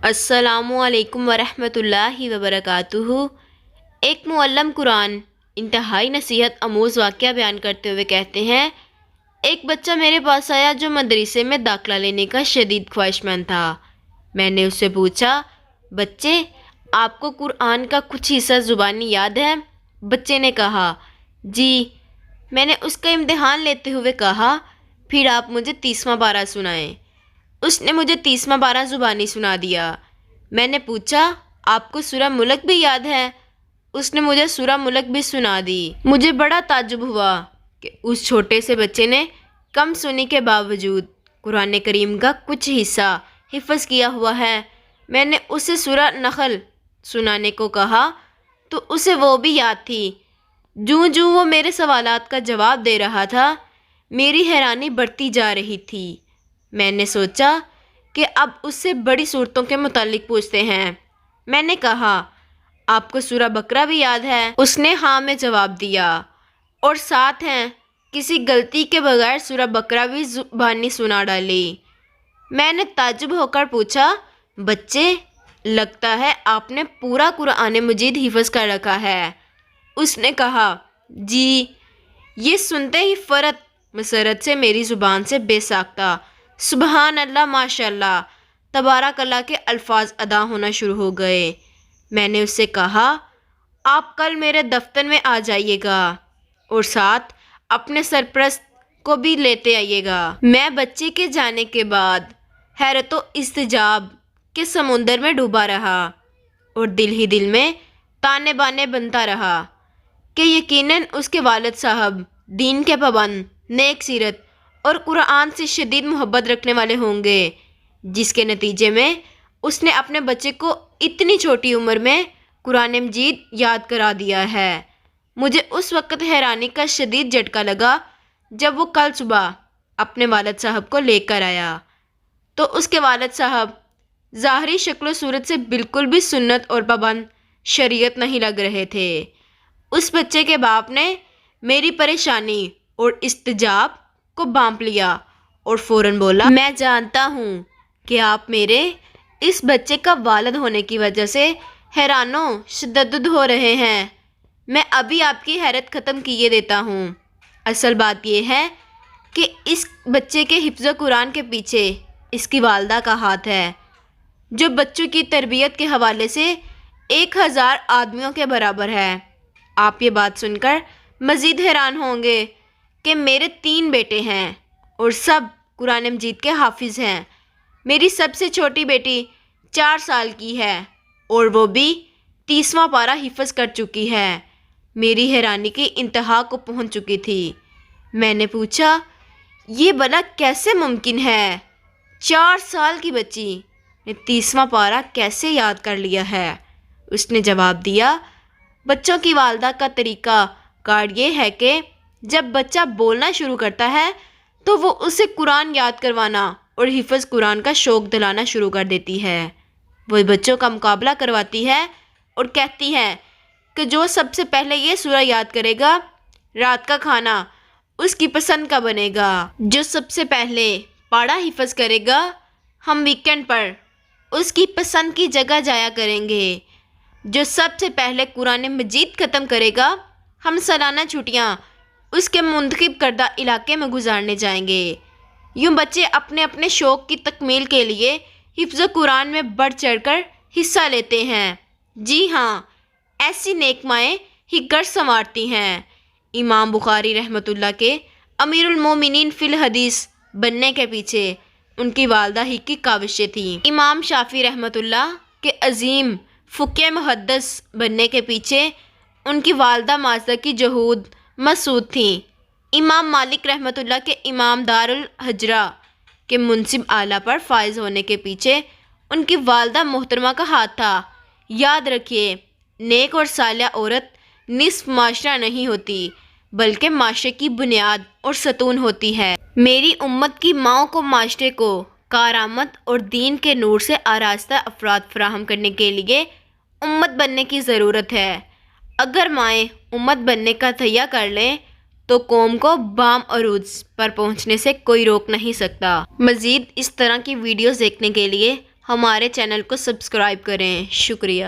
السلام علیکم ورحمۃ اللہ وبرکاتہ۔ ایک معلم قرآن انتہائی نصیحت آموز واقعہ بیان کرتے ہوئے کہتے ہیں، ایک بچہ میرے پاس آیا جو مدرسے میں داخلہ لینے کا شدید خواہشمند تھا۔ میں نے اس سے پوچھا، بچے آپ کو قرآن کا کچھ حصہ زبانی یاد ہے؟ بچے نے کہا، جی۔ میں نے اس کا امتحان لیتے ہوئے کہا، پھر آپ مجھے 30واں پارہ سنائیں۔ اس نے مجھے 30واں پارہ زبانی سنا دیا۔ میں نے پوچھا، آپ کو سورہ ملک بھی یاد ہے؟ اس نے مجھے سورہ ملک بھی سنا دی۔ مجھے بڑا تعجب ہوا کہ اس چھوٹے سے بچے نے کم سنی کے باوجود قرآن کریم کا کچھ حصہ حفظ کیا ہوا ہے۔ میں نے اسے سورہ نحل سنانے کو کہا تو اسے وہ بھی یاد تھی۔ جوں جوں وہ میرے سوالات کا جواب دے رہا تھا، میری حیرانی بڑھتی جا رہی تھی۔ میں نے سوچا کہ اب اس سے بڑی صورتوں کے متعلق پوچھتے ہیں۔ میں نے کہا، آپ کو سورہ بقرہ بھی یاد ہے؟ اس نے ہاں میں جواب دیا، اور ساتھ ہیں کسی غلطی کے بغیر سورہ بقرہ بھی زبانی سنا ڈالی۔ میں نے تعجب ہو کر پوچھا، بچے لگتا ہے آپ نے پورا قرآن مجید حفظ کر رکھا ہے۔ اس نے کہا، جی۔ یہ سنتے ہی فرت مسرت سے میری زبان سے بے ساختہ سبحان اللہ، ماشاء اللہ، تبارک اللہ کے الفاظ ادا ہونا شروع ہو گئے۔ میں نے اس سے کہا، آپ کل میرے دفتر میں آ جائیے گا اور ساتھ اپنے سرپرست کو بھی لیتے آئیے گا۔ میں بچے کے جانے کے بعد حیرت و استعجاب کے سمندر میں ڈوبا رہا اور دل ہی دل میں تانے بانے بنتا رہا کہ یقیناً اس کے والد صاحب دین کے پابند، نیک سیرت اور قرآن سے شدید محبت رکھنے والے ہوں گے، جس کے نتیجے میں اس نے اپنے بچے کو اتنی چھوٹی عمر میں قرآن مجید یاد کرا دیا ہے۔ مجھے اس وقت حیرانی کا شدید جھٹکا لگا جب وہ کل صبح اپنے والد صاحب کو لے کر آیا تو اس کے والد صاحب ظاہری شکل و صورت سے بالکل بھی سنت اور پابند شریعت نہیں لگ رہے تھے۔ اس بچے کے باپ نے میری پریشانی اور استجاب کو بانپ لیا اور فوراً بولا، میں جانتا ہوں کہ آپ میرے اس بچے کا والد ہونے کی وجہ سے حیران و شدید ہو رہے ہیں۔ میں ابھی آپ کی حیرت ختم کیے دیتا ہوں۔ اصل بات یہ ہے کہ اس بچے کے حفظ قرآن کے پیچھے اس کی والدہ کا ہاتھ ہے، جو بچوں کی تربیت کے حوالے سے 1000 آدمیوں کے برابر ہے۔ آپ یہ بات سن کر مزید حیران ہوں گے کہ میرے 3 بیٹے ہیں اور سب قرآن مجید کے حافظ ہیں۔ میری سب سے چھوٹی بیٹی 4 سال کی ہے اور وہ بھی 30واں پارہ حفظ کر چکی ہے۔ میری حیرانی کی انتہا کو پہنچ چکی تھی۔ میں نے پوچھا، یہ بھلا کیسے ممکن ہے؟ 4 سال کی بچی نے 30واں پارہ کیسے یاد کر لیا ہے؟ اس نے جواب دیا، بچوں کی والدہ کا طریقہ کار یہ ہے کہ جب بچہ بولنا شروع کرتا ہے تو وہ اسے قرآن یاد کروانا اور حفظ قرآن کا شوق دلانا شروع کر دیتی ہے۔ وہ بچوں کا مقابلہ کرواتی ہے اور کہتی ہے کہ جو سب سے پہلے یہ سورہ یاد کرے گا، رات کا کھانا اس کی پسند کا بنے گا۔ جو سب سے پہلے پارہ حفظ کرے گا، ہم ویکینڈ پر اس کی پسند کی جگہ جایا کریں گے۔ جو سب سے پہلے قرآن مجید ختم کرے گا، ہم سالانہ چھٹیاں اس کے منتخب کردہ علاقے میں گزارنے جائیں گے۔ یوں بچے اپنے اپنے شوق کی تکمیل کے لیے حفظ قرآن میں بڑھ چڑھ کر حصہ لیتے ہیں۔ جی ہاں، ایسی نیک مائیں ہی گھر سنوارتی ہیں۔ امام بخاری رحمۃ اللہ کے امیر المومنین فی الحدیث بننے کے پیچھے ان کی والدہ ہی کی کاوشیں تھیں۔ امام شافعی رحمۃ اللہ کے عظیم فقہ محدث بننے کے پیچھے ان کی والدہ ماجدہ کی جہود مسعود تھیں۔ امام مالک رحمۃ اللہ کے امام دار الحجرہ کے منصب اعلیٰ پر فائز ہونے کے پیچھے ان کی والدہ محترمہ کا ہاتھ تھا۔ یاد رکھیے، نیک اور صالح عورت نصف معاشرہ نہیں ہوتی بلکہ معاشرے کی بنیاد اور ستون ہوتی ہے۔ میری امت کی ماؤں کو معاشرے کو کارآمد اور دین کے نور سے آراستہ افراد فراہم کرنے کے لیے امت بننے کی ضرورت ہے۔ اگر مائیں امت بننے کا تہیہ کر لیں تو قوم کو بام عروج پر پہنچنے سے کوئی روک نہیں سکتا۔ مزید اس طرح کی ویڈیوز دیکھنے کے لیے ہمارے چینل کو سبسکرائب کریں۔ شکریہ۔